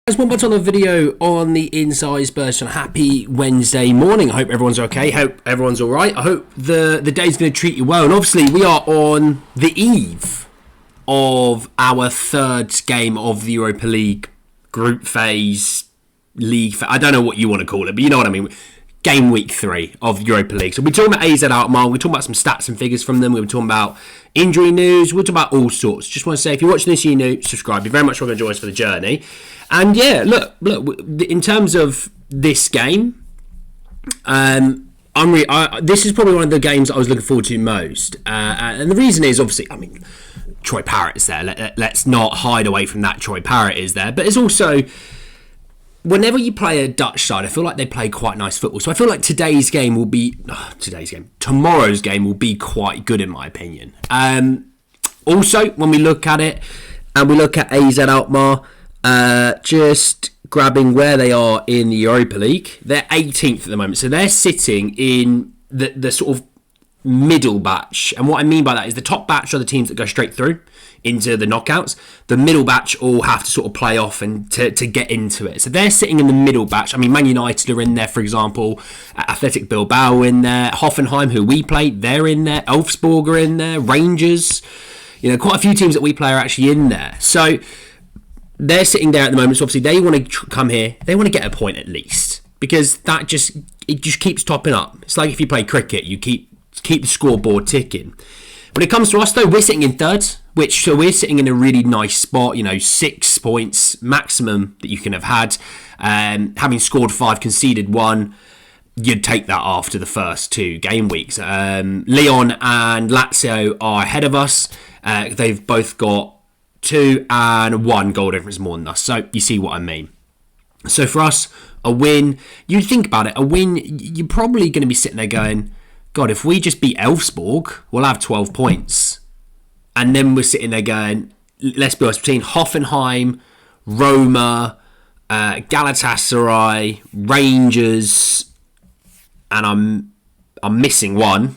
There's one more on the video on the Inside Spurs. Happy Wednesday morning. I hope everyone's okay. Hope everyone's all right. I hope the day's going to treat you well. And obviously, we are on the eve of our third game of the Europa League group phase, I don't know what you want to call it, but you know what I mean. Game week 3 of Europa League. So we're talking about AZ Alkmaar. We're talking about some stats and figures from them. We're talking about injury news. We're talking about all sorts. Just want to say, if you're watching this, you're new, subscribe. You're very much welcome to join us for the journey. And yeah, look. In terms of this game, this is probably one of the games I was looking forward to most. And the reason is obviously, Troy Parrott's there. Let's not hide away from that. Troy Parrott is there, but it's also, whenever you play a Dutch side, I feel like they play quite nice football. So I feel like tomorrow's game will be quite good in my opinion. Also, when we look at it and we look at AZ Alkmaar, just grabbing where they are in the Europa League, they're 18th at the moment. So they're sitting in the sort of middle batch. And what I mean by that is the top batch are the teams that go straight through into the knockouts. The middle batch all have to sort of play off and to get into it. So they're sitting in the middle batch. Man United are in there, for example. Athletic Bilbao are in there. Hoffenheim, who we played, they're in there. Elfsborg are in there. Rangers. Quite a few teams that we play are actually in there. So they're sitting there at the moment. So obviously they want to come here. They want to get a point at least, because it just keeps topping up. It's like if you play cricket, you keep the scoreboard ticking. When it comes to us, though, we're sitting in third, so we're sitting in a really nice spot. 6 points maximum that you can have had. Having scored 5, conceded 1, you'd take that after the first 2 game weeks. Lyon and Lazio are ahead of us. They've both got 2 and 1 goal difference more than us. So you see what I mean. So for us, a win, you think about it, a win, you're probably going to be sitting there going, God, if we just beat Elfsborg, we'll have 12 points. And then we're sitting there going, let's be honest, between Hoffenheim, Roma, Galatasaray, Rangers, and I'm missing one.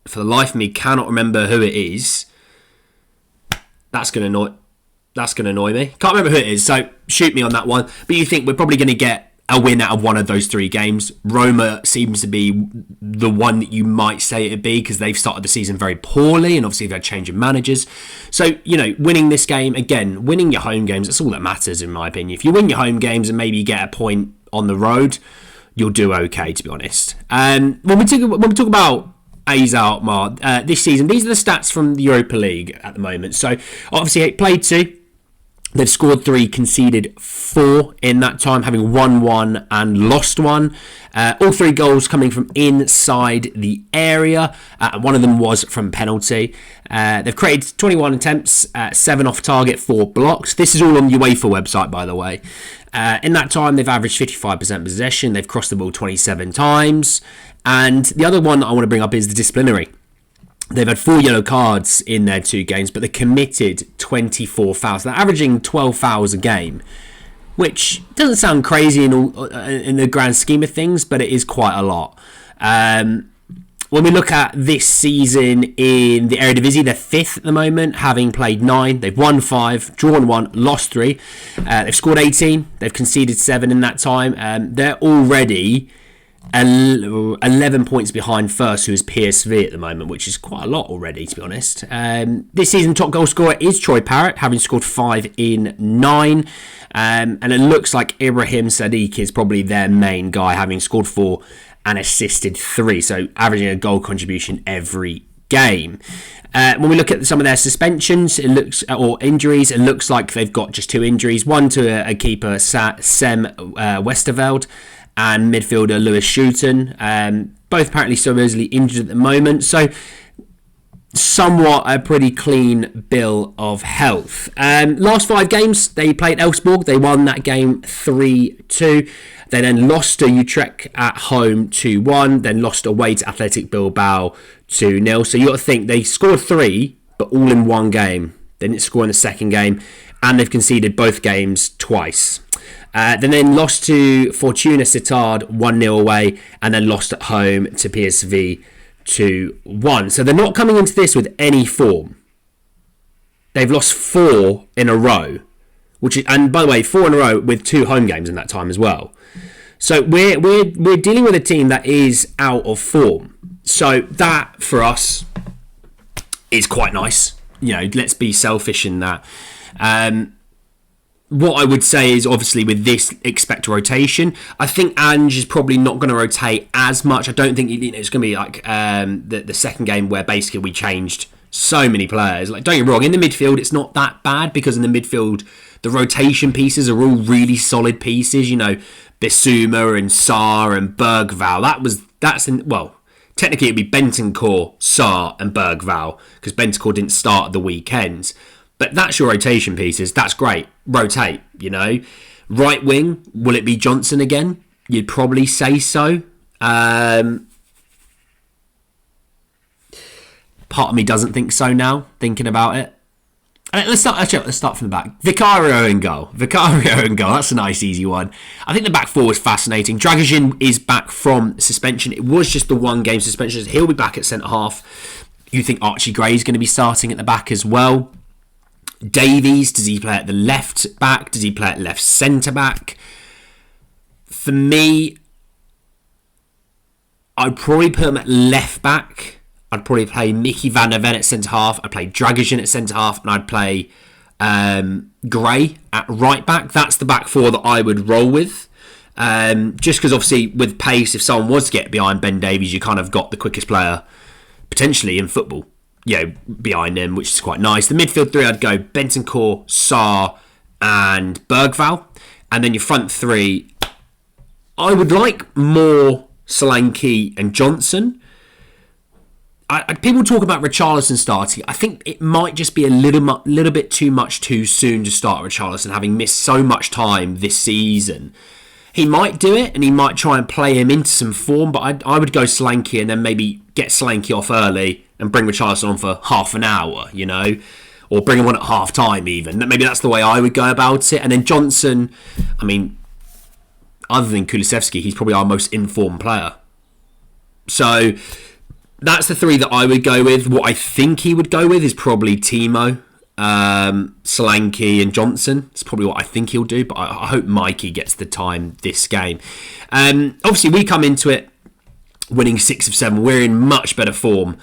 For the life of me, cannot remember who it is. That's going to annoy me. Can't remember who it is, so shoot me on that one. But you think we're probably going to get a win out of one of those 3 games. Roma seems to be the one that you might say it'd be, because they've started the season very poorly and obviously they've had change of managers. So, winning this game, again, winning your home games, that's all that matters in my opinion. If you win your home games and maybe get a point on the road, you'll do okay, to be honest. When we talk about AZ Alkmaar this season, these are the stats from the Europa League at the moment. So, obviously, played 2. They've scored 3, conceded 4 in that time, having won 1 and lost 1. All 3 goals coming from inside the area. One of them was from penalty. They've created 21 attempts, 7 off target, 4 blocks. This is all on the UEFA website, by the way. In that time, they've averaged 55% possession. They've crossed the ball 27 times. And the other one that I want to bring up is the disciplinary. They've had 4 yellow cards in their 2 games, but they committed 24 fouls. They're averaging 12 fouls a game, which doesn't sound crazy in the grand scheme of things, but it is quite a lot. When we look at this season in the Eredivisie, they're 5th at the moment, having played 9. They've won 5, drawn 1, lost 3. They've scored 18. They've conceded 7 in that time. They're already 11 points behind first, who is PSV at the moment, which is quite a lot already, to be honest. This season, top goal scorer is Troy Parrott, having scored 5 in 9. And it looks like Ibrahim Sadiq is probably their main guy, having scored 4 and assisted 3. So averaging a goal contribution every game. When we look at some of their suspensions, or injuries, it looks like they've got just 2 injuries. One to a keeper, Sem Westerveld, and midfielder Lewis Shooten, both apparently supposedly injured at the moment. So somewhat a pretty clean bill of health. Last 5 games, they played Elfsborg. They won that game 3-2. They then lost to Utrecht at home 2-1. Then lost away to Athletic Bilbao 2-0. So you got to think they scored 3, but all in one game. They didn't score in the second game, and they've conceded both games twice. Then lost to Fortuna Sittard 1-0 away, and then lost at home to PSV 2-1. So they're not coming into this with any form. They've lost 4 in a row, and by the way, 4 in a row with 2 home games in that time as well. So we're dealing with a team that is out of form. So that for us is quite nice. Let's be selfish in that. What I would say is, obviously, with this, expect a rotation. I think Ange is probably not going to rotate as much. I don't think it's going to be like the second game where basically we changed so many players. Like, don't get me wrong, in the midfield it's not that bad, because in the midfield the rotation pieces are all really solid pieces. Bissouma and Sarr and Bergvall. Technically it'd be Bentancur, Sarr and Bergvall, because Bentancur didn't start at the weekends. But that's your rotation pieces. That's great. Rotate, Right wing, will it be Johnson again? You'd probably say so. Part of me doesn't think so now, thinking about it. Let's start from the back. Vicario in goal. That's a nice, easy one. I think the back four is fascinating. Dragusin is back from suspension. It was just the 1 game suspension. He'll be back at centre-half. You think Archie Gray is going to be starting at the back as well? Davies, does he play at the left back? Does he play at left centre-back? For me, I'd probably put him at left back. I'd probably play Mickey van der Ven at centre-half. I'd play Dragusin at centre-half. And I'd play Gray at right back. That's the back four that I would roll with. Just because, obviously, with pace, if someone was to get behind Ben Davies, you kind of got the quickest player, potentially, in football, behind him, which is quite nice. The midfield 3, I'd go Bentancur, Sarr, and Bergvall. And then your front 3, I would like more Solanke and Johnson. People talk about Richarlison starting. I think it might just be a little bit too much too soon to start Richarlison, having missed so much time this season. He might do it, and he might try and play him into some form, but I would go Solanke and then maybe get Solanke off early and bring Richarlison on for half an hour, or bring him on at half time even. Maybe that's the way I would go about it. And then Johnson, other than Kulusevski, he's probably our most informed player. So that's the 3 that I would go with. What I think he would go with is probably Timo, Solanke and Johnson. It's probably what I think he'll do, but I hope Mikey gets the time this game. Obviously, we come into it winning 6 of 7. We're in much better form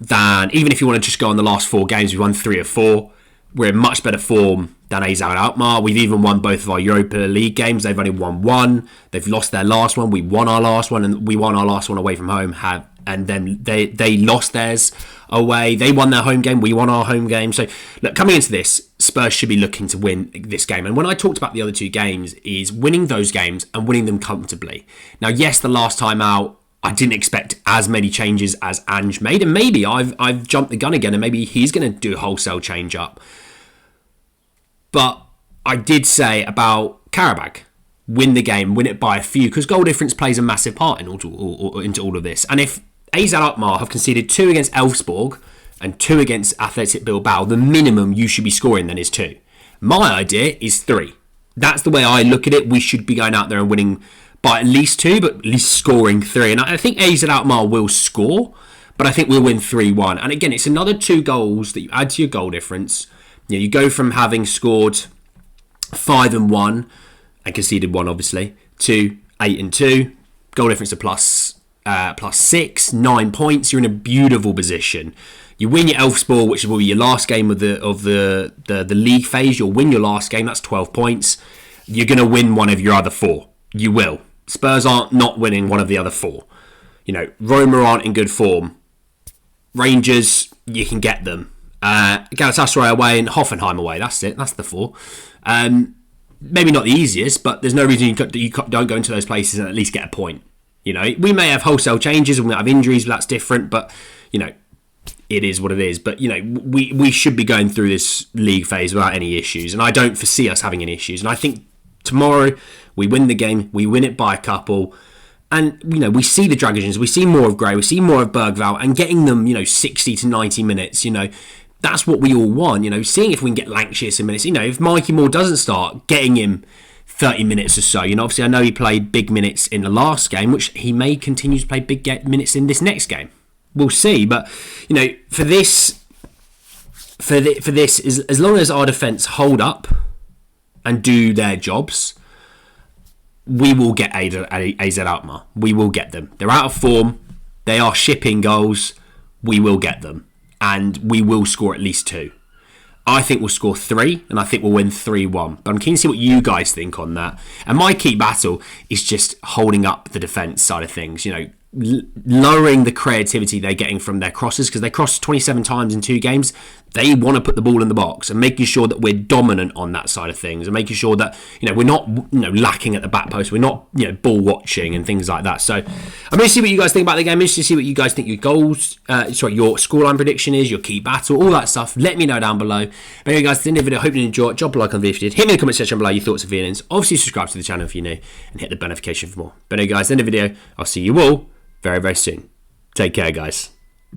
than, even if you want to just go on the last 4 games, we've won 3 of 4. We're in much better form than AZ Alkmaar. We've even won both of our Europa League games. They've only won 1. They've lost their last one. We won our last one, and we won our last one away from home. And then they lost theirs away. They won their home game. We won our home game. So, look, coming into this, Spurs should be looking to win this game. And when I talked about the other 2 games, is winning those games and winning them comfortably. Now, yes, the last time out, I didn't expect as many changes as Ange made. And maybe I've jumped the gun again, and maybe he's going to do a wholesale change up. But I did say about Karabakh, win the game, win it by a few, because goal difference plays a massive part into all of this. And if AZ Alkmaar have conceded 2 against Elfsborg and 2 against Athletic Bilbao, the minimum you should be scoring then is 2. My idea is 3. That's the way I look at it. We should be going out there and winning by at least 2, but at least scoring 3. And I think AZ Alkmaar will score, but I think we'll win 3-1. And again, it's another 2 goals that you add to your goal difference. You go from having scored 5 and 1 and conceded 1, obviously, to 8 and 2. Goal difference of plus 6, 9 points. You're in a beautiful position. You win your Elfsborg, which will be your last game of the league phase. You'll win your last game. That's 12 points. You're going to win one of your other 4. You will. Spurs aren't not winning one of the other 4. Roma aren't in good form. Rangers, you can get them. Galatasaray away and Hoffenheim away. That's it. That's the 4. Maybe not the easiest, but there's no reason you don't go into those places and at least get a point. We may have wholesale changes and we might have injuries, but that's different. But, it is what it is. But, we should be going through this league phase without any issues. And I don't foresee us having any issues. And I think tomorrow we win the game. We win it by a couple. And, we see the Dragons. We see more of Gray. We see more of Bergvall. And getting them, 60 to 90 minutes, that's what we all want. Seeing if we can get Lancashire some minutes. If Mikey Moore doesn't start, getting him 30 minutes or so. Obviously, I know he played big minutes in the last game, which he may continue to play big minutes in this next game. We'll see. But, for this, as long as our defence hold up and do their jobs, we will get AZ Alkmaar. We will get them. They're out of form. They are shipping goals. We will get them. And we will score at least 2. I think we'll score 3, and I think we'll win 3-1. But I'm keen to see what you guys think on that. And my key battle is just holding up the defence side of things. You know, lowering the creativity they're getting from their crosses, because they crossed 27 times in 2 games. They want to put the ball in the box, and making sure that we're dominant on that side of things, and making sure that, you know, we're not, you know, lacking at the back post. We're not, you know, ball watching and things like that. So I'm going to see what you guys think about the game. I'm interested to see what you guys think your your scoreline prediction is, your key battle, all that stuff. Let me know down below. But anyway, guys, at the end of the video, hope you enjoyed. Drop a like on the video if you did. Hit me in the comment section below your thoughts and feelings. Obviously, subscribe to the channel if you're new, and hit the notification for more. But anyway, guys, at the end of the video, I'll see you all very, very soon. Take care, guys.